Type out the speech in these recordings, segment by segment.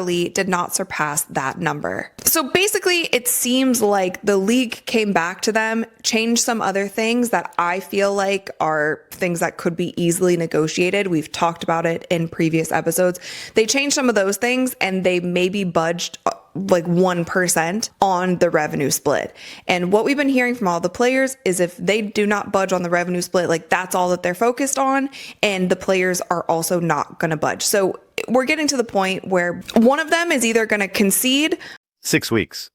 unfortunately did not surpass that number. So basically, it seems like the league came back to them, changed some other things that I feel like are things that could be easily negotiated. We've talked about it in previous episodes. They changed some of those things and they maybe budged like 1% on the revenue split. And what we've been hearing from all the players is if they do not budge on the revenue split, like that's all that they're focused on. And the players are also not going to budge. So we're getting to the point where one of them is either going to concede. 6 weeks.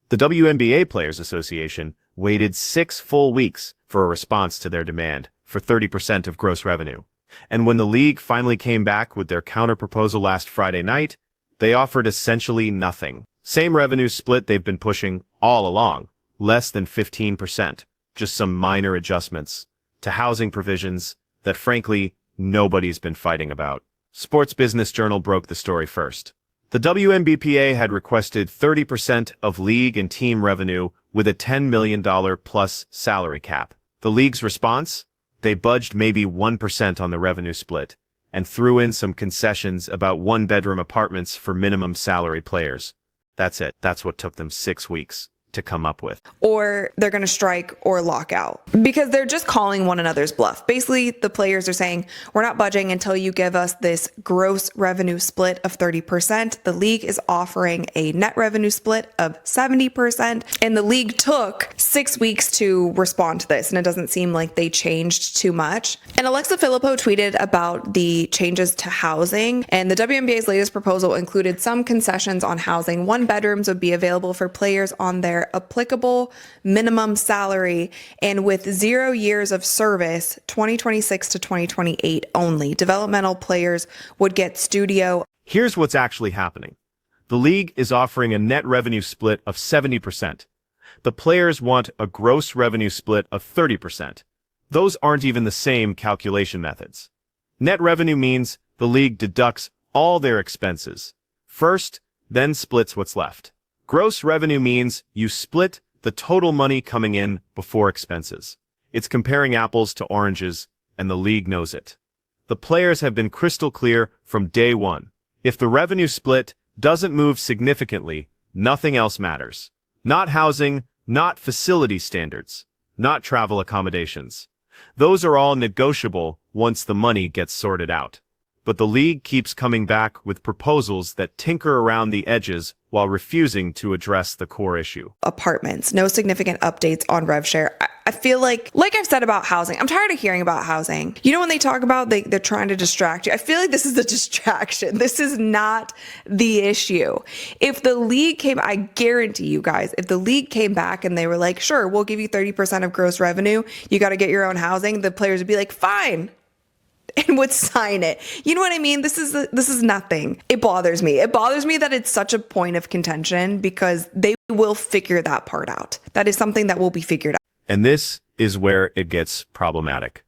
The WNBA Players Association waited 6 full weeks for a response to their demand for 30% of gross revenue. And when the league finally came back with their counterproposal last Friday night, they offered essentially nothing. Same revenue split they've been pushing all along, less than 15%, just some minor adjustments to housing provisions that frankly nobody's been fighting about. Sports Business Journal broke the story first. The WNBPA had requested 30% of league and team revenue with a $10 million plus salary cap. The league's response? They budged maybe 1% on the revenue split and threw in some concessions about 1-bedroom apartments for minimum salary players. That's it. That's what took them 6 weeks to come up with. Or they're going to strike or lock out because they're just calling one another's bluff. Basically, the players are saying, we're not budging until you give us this gross revenue split of 30%. The league is offering a net revenue split of 70%. And the league took 6 weeks to respond to this. And it doesn't seem like they changed too much. And Alexa Filippo tweeted about the changes to housing. And the WNBA's latest proposal included some concessions on housing. 1-bedrooms would be available for players on their applicable minimum salary, and with 0 years of service, 2026 to 2028 only. Developmental players would get studio. Here's what's actually happening. The league is offering a net revenue split of 70%. The players want a gross revenue split of 30%. Those aren't even the same calculation methods. Net revenue means the league deducts all their expenses first, then splits what's left. Gross revenue means you split the total money coming in before expenses. It's comparing apples to oranges, and the league knows it. The players have been crystal clear from day one. If the revenue split doesn't move significantly, nothing else matters. Not housing, not facility standards, not travel accommodations. Those are all negotiable once the money gets sorted out. But the league keeps coming back with proposals that tinker around the edges while refusing to address the core issue. Apartments, no significant updates on rev share. I feel like I've said about housing, I'm tired of hearing about housing. You know, when they talk about they're trying to distract you, I feel like this is a distraction. This is not the issue. If the league I guarantee you guys, if the league came back and they were like, sure, we'll give you 30% of gross revenue, you got to get your own housing, the players would be like, fine. And would sign it. You know what I mean? This is nothing. It bothers me. It bothers me that it's such a point of contention because they will figure that part out. That is something that will be figured out. And this is where it gets problematic.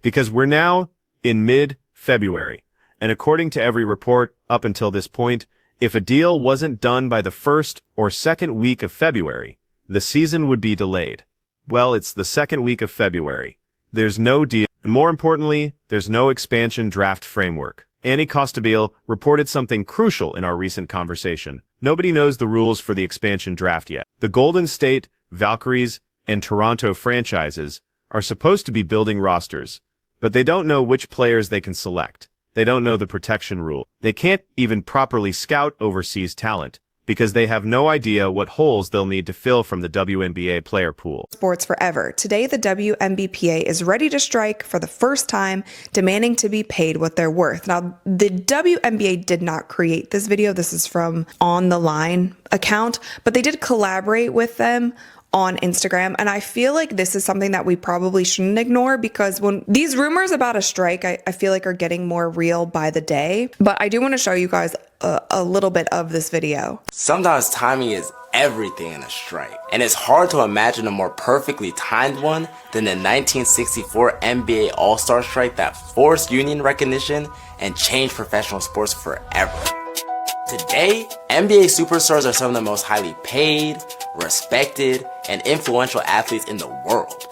Because we're now in mid-February. And according to every report up until this point, if a deal wasn't done by the first or second week of February, the season would be delayed. Well, it's the second week of February. There's no deal. And more importantly, there's no expansion draft framework. Annie Costabile reported something crucial in our recent conversation. Nobody knows the rules for the expansion draft yet. The Golden State, Valkyries, and Toronto franchises are supposed to be building rosters, but they don't know which players they can select. They don't know the protection rule. They can't even properly scout overseas talent because they have no idea what holes they'll need to fill from the WNBA player pool. Sports forever. Today, the WNBPA is ready to strike for the first time, demanding to be paid what they're worth. Now, the WNBA did not create this video. This is from On the Line account, but they did collaborate with them on Instagram. And I feel like this is something that we probably shouldn't ignore because when these rumors about a strike, I feel like are getting more real by the day. But I do want to show you guys a little bit of this video. Sometimes timing is everything in a strike, and it's hard to imagine a more perfectly timed one than the 1964 NBA All-Star strike that forced union recognition and changed professional sports forever. Today, NBA superstars are some of the most highly paid, respected, and influential athletes in the world.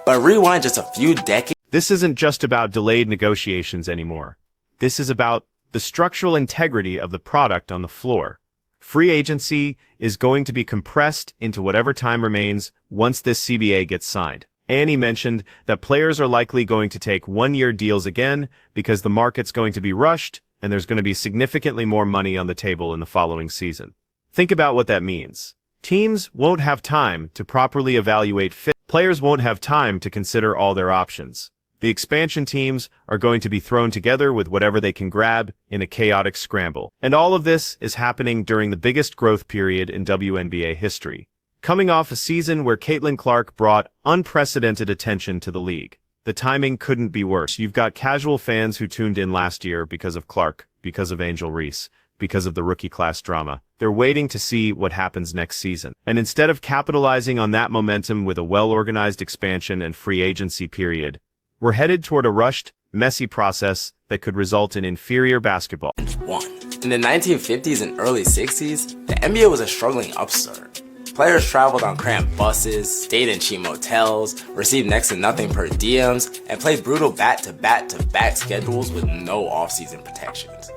But rewind just a few decades. This isn't just about delayed negotiations anymore. This is about the structural integrity of the product on the floor. Free agency is going to be compressed into whatever time remains once this CBA gets signed. Annie mentioned that players are likely going to take one-year deals again because the market's going to be rushed and there's going to be significantly more money on the table in the following season. Think about what that means. Teams won't have time to properly evaluate fit. Players won't have time to consider all their options. The expansion teams are going to be thrown together with whatever they can grab in a chaotic scramble. And all of this is happening during the biggest growth period in WNBA history, coming off a season where Caitlin Clark brought unprecedented attention to the league. The timing couldn't be worse. You've got casual fans who tuned in last year because of Clark, because of Angel Reese, because of the rookie class drama. They're waiting to see what happens next season. And instead of capitalizing on that momentum with a well-organized expansion and free agency period, we're headed toward a rushed, messy process that could result in inferior basketball. In the 1950s and early 60s, the NBA was a struggling upstart. Players traveled on cramped buses, stayed in cheap motels, received next to nothing per diems, and played brutal back-to-back-to-back schedules with no off-season protections.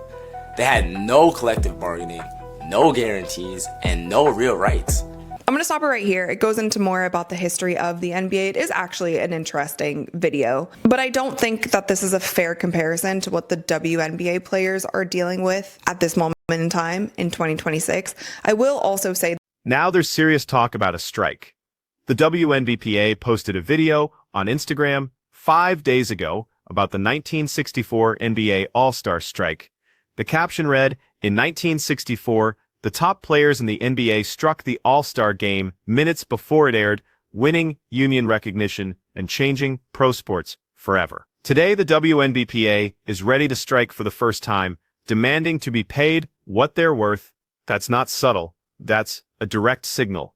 They had no collective bargaining, no guarantees, and no real rights. I'm going to stop it right here. It goes into more about the history of the NBA. It is actually an interesting video, but I don't think that this is a fair comparison to what the WNBA players are dealing with at this moment in time in 2026. I will also say now there's serious talk about a strike. The WNBPA posted a video on Instagram 5 days ago about the 1964 NBA All-Star strike. The caption read, "In 1964, the top players in the NBA struck the All-Star game minutes before it aired, winning union recognition and changing pro sports forever." Today, the WNBPA is ready to strike for the first time, demanding to be paid what they're worth. That's not subtle. That's a direct signal.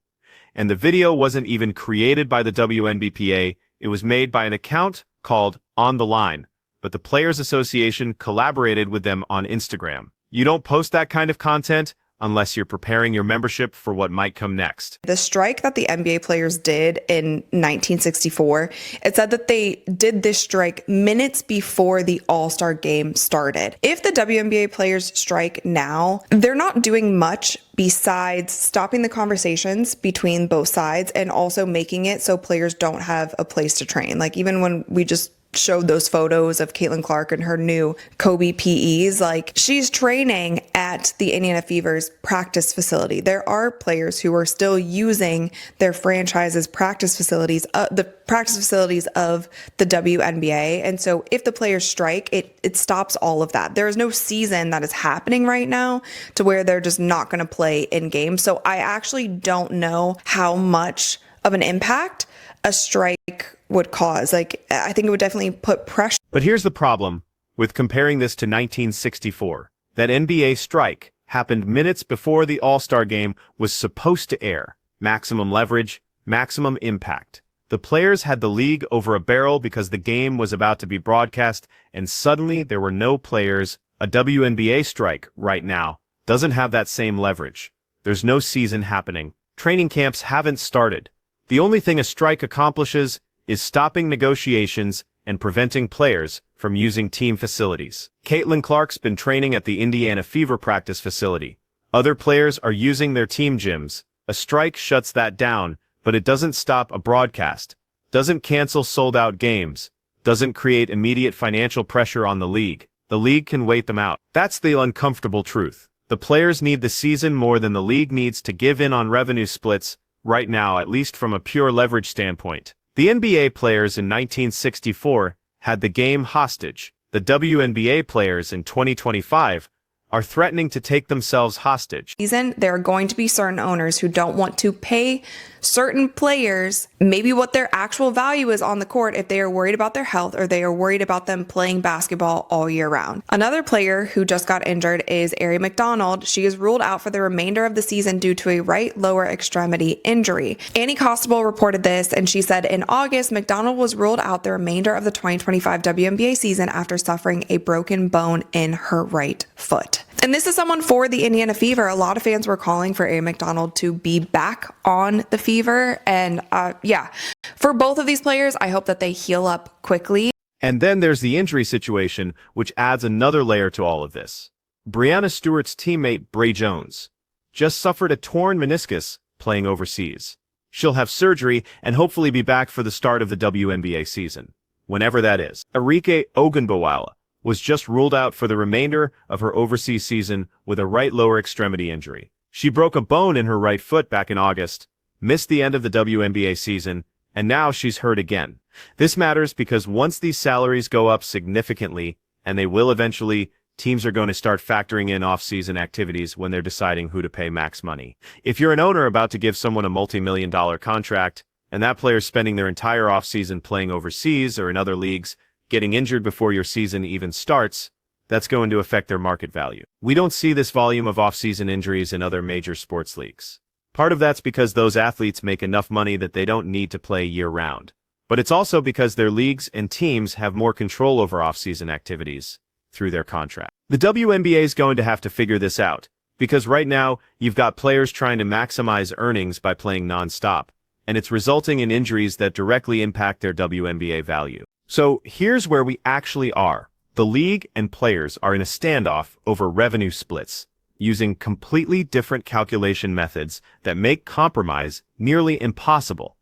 And the video wasn't even created by the WNBPA. It was made by an account called On the Line, but the Players Association collaborated with them on Instagram. You don't post that kind of content unless you're preparing your membership for what might come next. The strike that the NBA players did in 1964, it said that they did this strike minutes before the All-Star game started. If the WNBA players strike now, they're not doing much besides stopping the conversations between both sides and also making it so players don't have a place to train. Like even when we just showed those photos of Caitlin Clark and her new Kobe PEs, like she's training at the Indiana Fever's practice facility. There are players who are still using their franchise's practice facilities, the practice facilities of the WNBA. And so if the players strike, it stops all of that. There is no season that is happening right now to where they're just not going to play in games. So I actually don't know how much of an impact a strike would cause. Like, I think it would definitely put pressure. But here's the problem with comparing this to 1964. That NBA strike happened minutes before the All-Star game was supposed to air. Maximum leverage, maximum impact. The players had the league over a barrel because the game was about to be broadcast, and suddenly there were no players. A WNBA strike right now doesn't have that same leverage. There's no season happening. Training camps haven't started. The only thing a strike accomplishes is stopping negotiations and preventing players from using team facilities. Caitlin Clark's been training at the Indiana Fever practice facility. Other players are using their team gyms. A strike shuts that down, but it doesn't stop a broadcast, doesn't cancel sold-out games, doesn't create immediate financial pressure on the league. The league can wait them out. That's the uncomfortable truth. The players need the season more than the league needs to give in on revenue splits right now, at least from a pure leverage standpoint. The NBA players in 1964 had the game hostage. The WNBA players in 2025 are threatening to take themselves hostage. There are going to be certain owners who don't want to pay certain players maybe what their actual value is on the court if they are worried about their health or they are worried about them playing basketball all year round. Another player who just got injured is Ari McDonald. She is ruled out for the remainder of the season due to a right lower extremity injury. Annie Costable reported this, and she said in August, McDonald was ruled out the remainder of the 2025 WNBA season after suffering a broken bone in her right foot. And this is someone for the Indiana Fever. A lot of fans were calling for Ari McDonald to be back on the Fever. And for both of these players, I hope that they heal up quickly. And then there's the injury situation, which adds another layer to all of this. Breanna Stewart's teammate Bray Jones just suffered a torn meniscus playing overseas. She'll have surgery and hopefully be back for the start of the WNBA season, whenever that is. Arike Ogunbowale was just ruled out for the remainder of her overseas season with a right lower extremity injury. She broke a bone in her right foot back in August, missed the end of the WNBA season, and now she's hurt again. This matters because once these salaries go up significantly, and they will eventually, teams are going to start factoring in off-season activities when they're deciding who to pay max money. If you're an owner about to give someone a multi-million-dollar contract, and that player's spending their entire off-season playing overseas or in other leagues, getting injured before your season even starts, that's going to affect their market value. We don't see this volume of off-season injuries in other major sports leagues. Part of that's because those athletes make enough money that they don't need to play year-round. But it's also because their leagues and teams have more control over off-season activities through their contract. The WNBA is going to have to figure this out, because right now, you've got players trying to maximize earnings by playing non-stop, and it's resulting in injuries that directly impact their WNBA value. So here's where we actually are. The league and players are in a standoff over revenue splits, using completely different calculation methods that make compromise nearly impossible.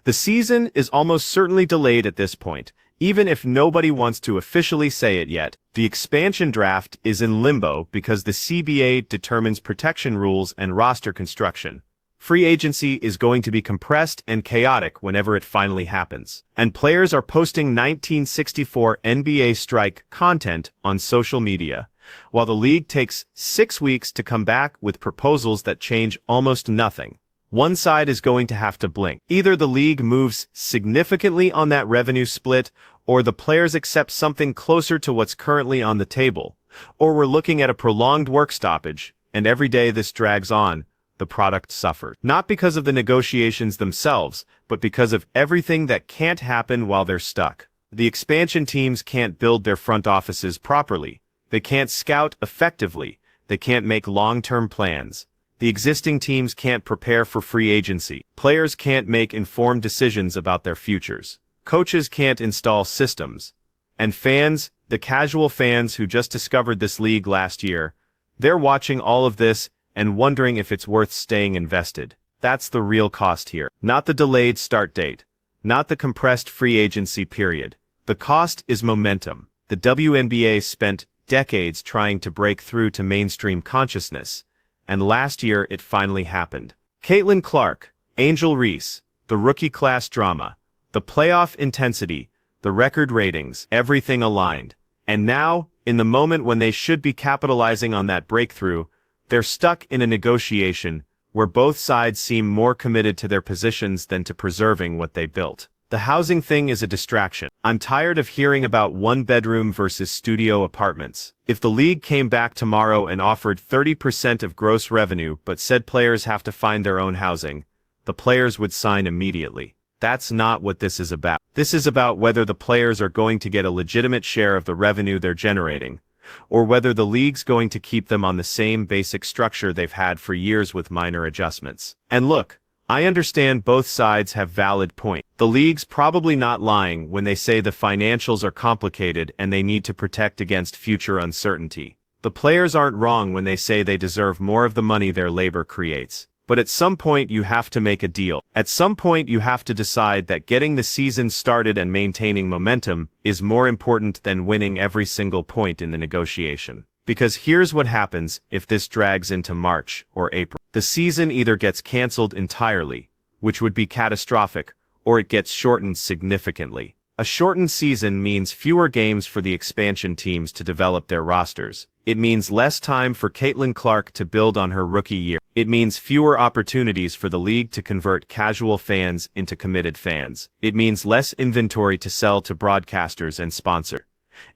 The season is almost certainly delayed at this point, even if nobody wants to officially say it yet. The expansion draft is in limbo because the CBA determines protection rules and roster construction. Free agency is going to be compressed and chaotic whenever it finally happens. And players are posting 1964 NBA strike content on social media, while the league takes 6 weeks to come back with proposals that change almost nothing. One side is going to have to blink. Either the league moves significantly on that revenue split, or the players accept something closer to what's currently on the table, or we're looking at a prolonged work stoppage, and every day this drags on, the product suffers. Not because of the negotiations themselves, but because of everything that can't happen while they're stuck. The expansion teams can't build their front offices properly. They can't scout effectively. They can't make long-term plans. The existing teams can't prepare for free agency. Players can't make informed decisions about their futures. Coaches can't install systems. And fans, the casual fans who just discovered this league last year, they're watching all of this and wondering if it's worth staying invested. That's the real cost here. Not the delayed start date. Not the compressed free agency period. The cost is momentum. The WNBA spent decades trying to break through to mainstream consciousness, and last year it finally happened. Caitlin Clark, Angel Reese, the rookie class drama, the playoff intensity, the record ratings, everything aligned. And now, in the moment when they should be capitalizing on that breakthrough, they're stuck in a negotiation where both sides seem more committed to their positions than to preserving what they built. The housing thing is a distraction. I'm tired of hearing about one-bedroom versus studio apartments. If the league came back tomorrow and offered 30% of gross revenue but said players have to find their own housing, the players would sign immediately. That's not what this is about. This is about whether the players are going to get a legitimate share of the revenue they're generating, or whether the league's going to keep them on the same basic structure they've had for years with minor adjustments. And look, I understand both sides have valid points. The league's probably not lying when they say the financials are complicated and they need to protect against future uncertainty. The players aren't wrong when they say they deserve more of the money their labor creates. But at some point you have to make a deal. At some point you have to decide that getting the season started and maintaining momentum is more important than winning every single point in the negotiation. Because here's what happens if this drags into March or April. The season either gets canceled entirely, which would be catastrophic, or it gets shortened significantly. A shortened season means fewer games for the expansion teams to develop their rosters. It means less time for Caitlin Clark to build on her rookie year. It means fewer opportunities for the league to convert casual fans into committed fans. It means less inventory to sell to broadcasters and sponsors.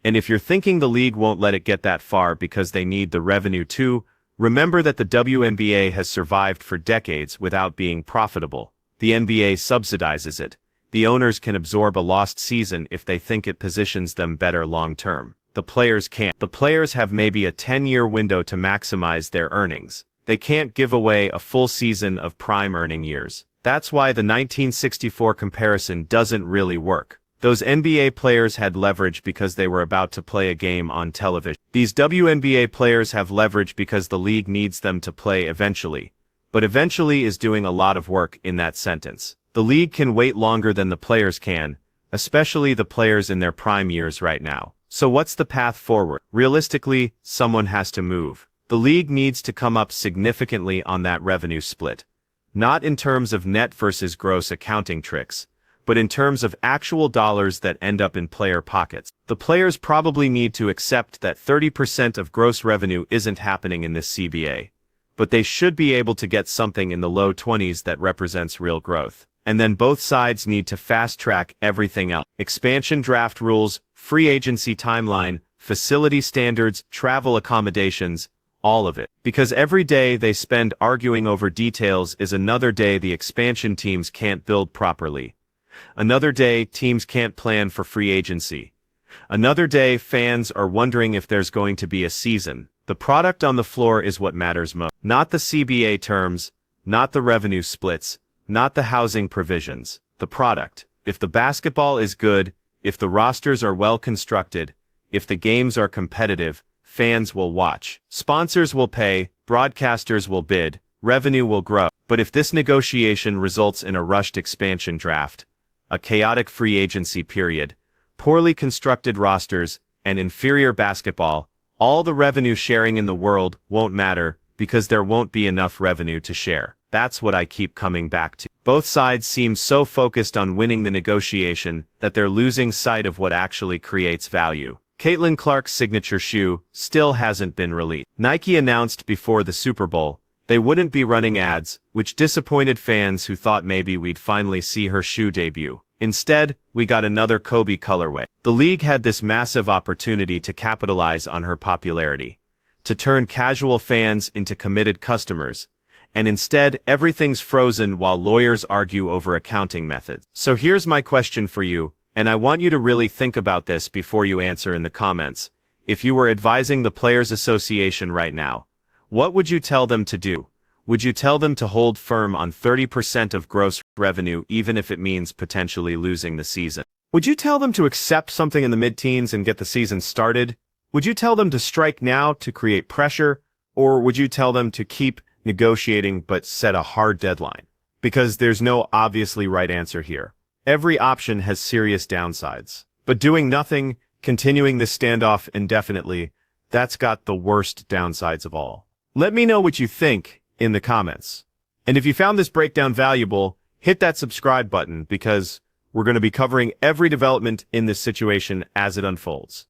And if you're thinking the league won't let it get that far because they need the revenue too, remember that the WNBA has survived for decades without being profitable. The NBA subsidizes it. The owners can absorb a lost season if they think it positions them better long-term. The players can't. The players have maybe a 10-year window to maximize their earnings. They can't give away a full season of prime earning years. That's why the 1964 comparison doesn't really work. Those NBA players had leverage because they were about to play a game on television. These WNBA players have leverage because the league needs them to play eventually. But eventually is doing a lot of work in that sentence. The league can wait longer than the players can, especially the players in their prime years right now. So what's the path forward? Realistically, someone has to move. The league needs to come up significantly on that revenue split. Not in terms of net versus gross accounting tricks, but in terms of actual dollars that end up in player pockets. The players probably need to accept that 30% of gross revenue isn't happening in this CBA. But they should be able to get something in the low 20s that represents real growth. And then both sides need to fast-track everything else. Expansion draft rules, free agency timeline, facility standards, travel accommodations, all of it. Because every day they spend arguing over details is another day the expansion teams can't build properly. Another day teams can't plan for free agency. Another day fans are wondering if there's going to be a season. The product on the floor is what matters most. Not the CBA terms, not the revenue splits, not the housing provisions. The product. If the basketball is good, if the rosters are well constructed, if the games are competitive, fans will watch. Sponsors will pay, broadcasters will bid, revenue will grow. But if this negotiation results in a rushed expansion draft, a chaotic free agency period, poorly constructed rosters, and inferior basketball, all the revenue sharing in the world won't matter because there won't be enough revenue to share. That's what I keep coming back to. Both sides seem so focused on winning the negotiation that they're losing sight of what actually creates value. Caitlin Clark's signature shoe still hasn't been released. Nike announced before the Super Bowl they wouldn't be running ads, which disappointed fans who thought maybe we'd finally see her shoe debut. Instead, we got another Kobe colorway. The league had this massive opportunity to capitalize on her popularity, to turn casual fans into committed customers, and instead everything's frozen while lawyers argue over accounting methods. So here's my question for you, and I want you to really think about this before you answer in the comments. If you were advising the Players Association right now, what would you tell them to do? Would you tell them to hold firm on 30% of gross revenue even if it means potentially losing the season? Would you tell them to accept something in the mid-teens and get the season started? Would you tell them to strike now to create pressure? Or would you tell them to keep negotiating but set a hard deadline? Because there's no obviously right answer here. Every option has serious downsides. But doing nothing, continuing this standoff indefinitely, that's got the worst downsides of all. Let me know what you think in the comments. And if you found this breakdown valuable, hit that subscribe button because we're going to be covering every development in this situation as it unfolds.